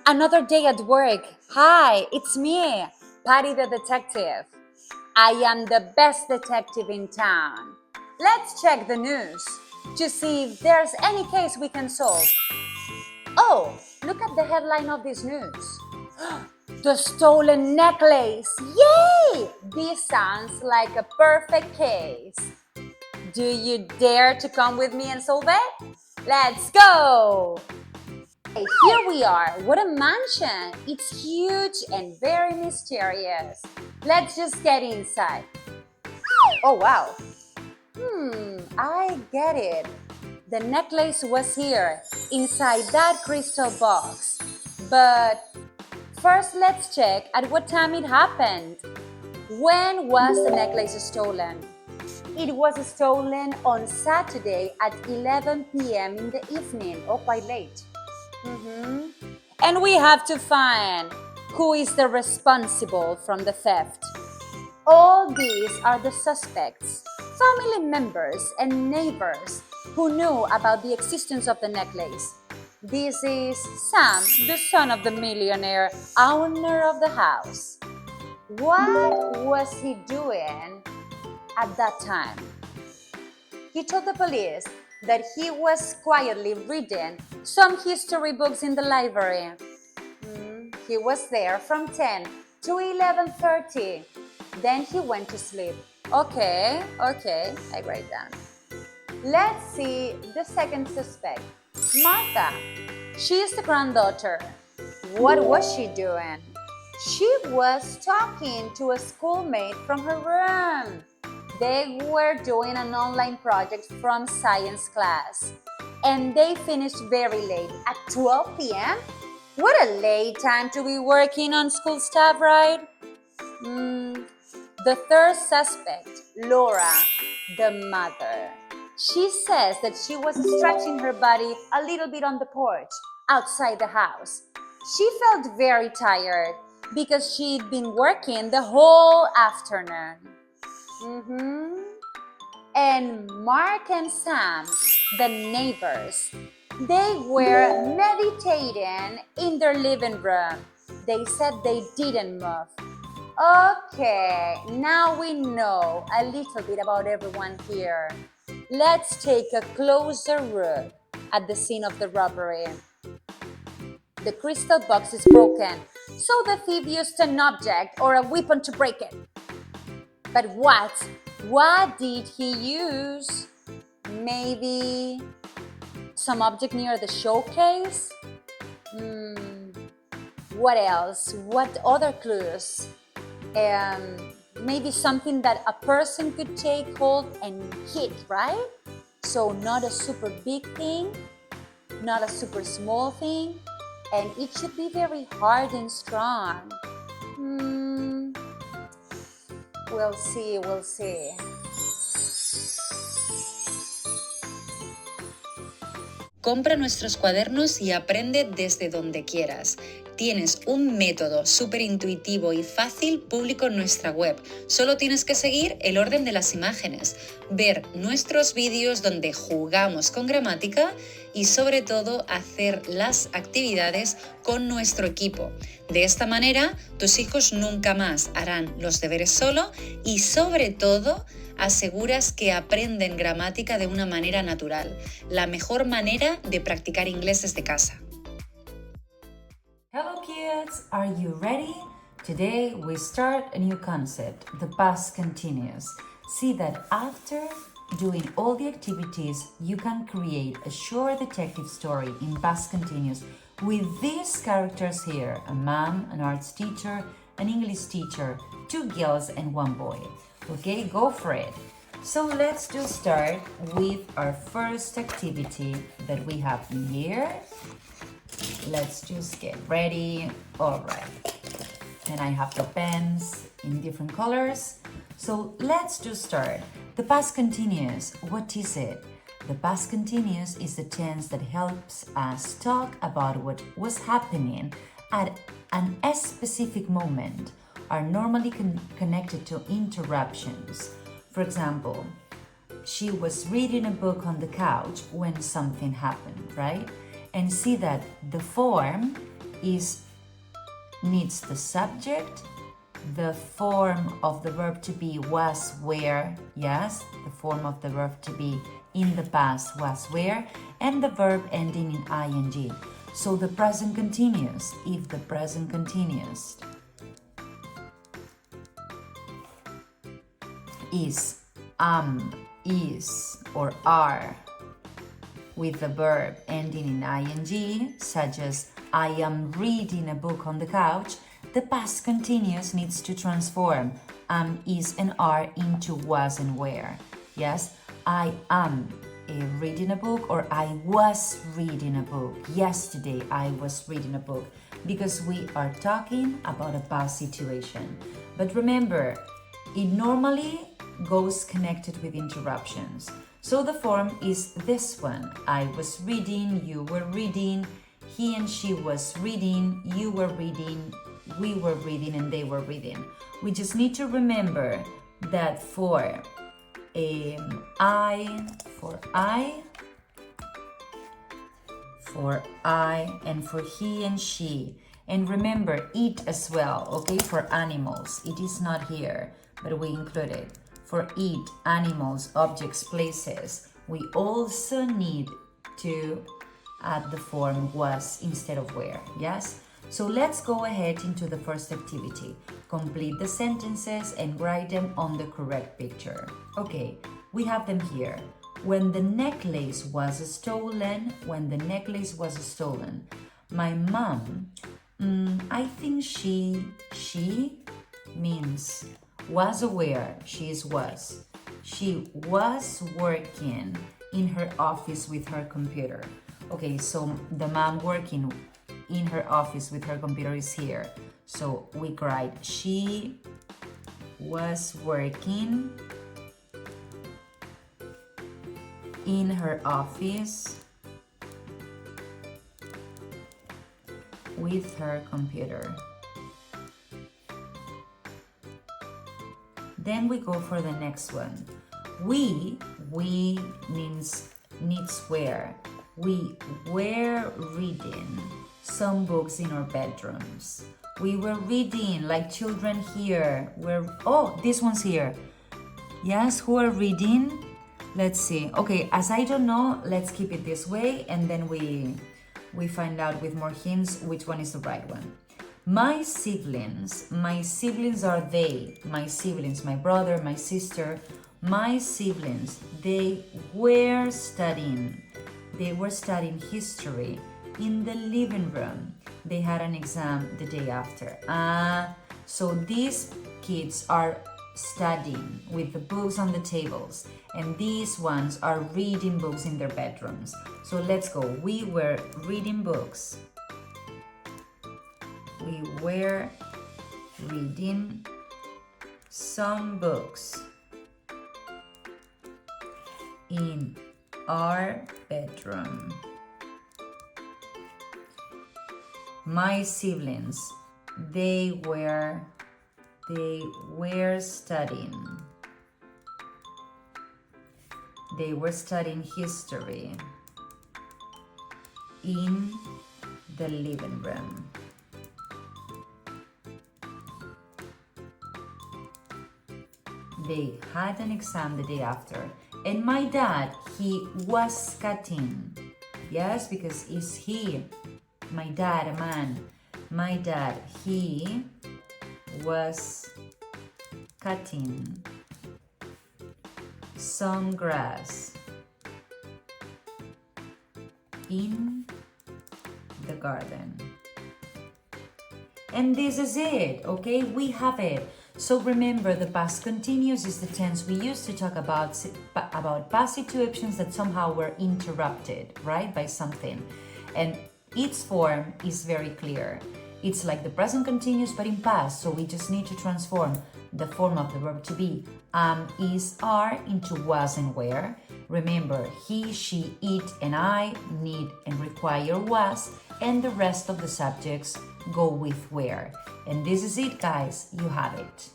Another day at work. Hi, it's me, Patty the detective. I am the best detective in town. Let's check the news to see if there's any case we can solve. Oh, look at the headline of this news. The stolen necklace. Yay! This sounds like a perfect case. Do you dare to come with me and solve it? Let's go! Here we are. What a mansion! It's huge and very mysterious. Let's just get inside. Oh wow. I get it. The necklace was here, inside that crystal box. But first, let's check at what time it happened. When was the necklace stolen? It was stolen on Saturday at 11 p.m. in the evening, or quite late. And we have to find who is the responsible from the theft. All these are the suspects, family members and neighbors who knew about the existence of the necklace. This is Sam, the son of the millionaire, owner of the house. What was he doing at that time? He told the police that he was quietly reading some history books in the library. He was there from 10 to 11:30. Then he went to sleep. Okay, I write down. Let's see the second suspect, Martha. She is the granddaughter. What was she doing? She was talking to a schoolmate from her room. They were doing an online project from science class. And they finished very late, at 12 p.m.? What a late time to be working on school stuff, right? The third suspect, Laura, the mother. She says that she was stretching her body a little bit on the porch outside the house. She felt very tired because she'd been working the whole afternoon. And Mark and Sam, the neighbors, they were meditating in their living room. They said they didn't move. Okay, now we know a little bit about everyone here. Let's take a closer look at the scene of the robbery. The crystal box is broken, so the thief used an object or a weapon to break it. But what? What did he use? Maybe some object near the showcase? What else? What other clues? Maybe something that a person could take hold and hit, right? So not a super big thing, not a super small thing, and it should be very hard and strong. We'll see. Compra nuestros cuadernos y aprende desde donde quieras. Tienes un método súper intuitivo y fácil público en nuestra web. Solo tienes que seguir el orden de las imágenes, ver nuestros vídeos donde jugamos con gramática y sobre todo hacer las actividades con nuestro equipo. De esta manera, tus hijos nunca más harán los deberes solo y sobre todo aseguras que aprenden gramática de una manera natural, la mejor manera de practicar inglés desde casa. Hello kids, are you ready? Today we start a new concept, the past continuous. See that after doing all the activities, you can create a short detective story in past continuous with these characters here, a mom, an arts teacher, an English teacher, 2 girls and 1 boy. Okay, go for it. So let's just start with our first activity that we have here. Let's just get ready. All right. And I have the pens in different colors. So let's just start. The past continuous, what is it? The past continuous is the tense that helps us talk about what was happening at a specific moment, are normally connected to interruptions. For example, she was reading a book on the couch when something happened, right? And see that the form needs the subject, the form of the verb to be was, were, yes, the form of the verb to be in the past was, were, and the verb ending in ing. So the present continuous, if the present continuous is, is, or are, with the verb ending in ing, such as I am reading a book on the couch, the past continuous needs to transform is, and are into was and were. Yes, I am reading a book, or I was reading a book. Yesterday I was reading a book, because we are talking about a past situation. But remember, it normally goes connected with interruptions. So the form is this one. I was reading, you were reading, he and she was reading, you were reading, we were reading, and they were reading. We just need to remember that for I, and for he and she. And remember, it as well, okay, for animals. It is not here, but we include it. For it, animals, objects, places, we also need to add the form was instead of were, yes? So let's go ahead into the first activity. Complete the sentences and write them on the correct picture. Okay, we have them here. When the necklace was stolen, my mom, I think she means was aware, she was working in her office with her computer. Okay, so the mom working in her office with her computer is here. So we write, she was working in her office with her computer. Then we go for the next one. We means needs were. We were reading some books in our bedrooms. We were reading, like children here. This one's here. Yes, who are reading? Let's see. Okay, as I don't know, let's keep it this way, and then we find out with more hints which one is the right one. My siblings are they. My siblings, my brother, my sister, my siblings, they were studying history in the living room. They had an exam the day after. So these kids are studying with the books on the tables, and these ones are reading books in their bedrooms. So let's go. We were reading books. We were reading some books in our bedroom. My siblings, they were studying. They were studying history in the living room. They had an exam the day after. And my dad, he was cutting. Yes, because is he, my dad, a man. My dad, he was cutting some grass in the garden. And this is it, okay? We have it. So remember, the past continuous is the tense we use to talk about past situations that somehow were interrupted, right, by something. And its form is very clear. It's like the present continuous but in past, so we just need to transform the form of the verb to be is, are into was and were. Remember, he, she, it, and I need and require was, and the rest of the subjects go with where. And this is it, guys. You have it.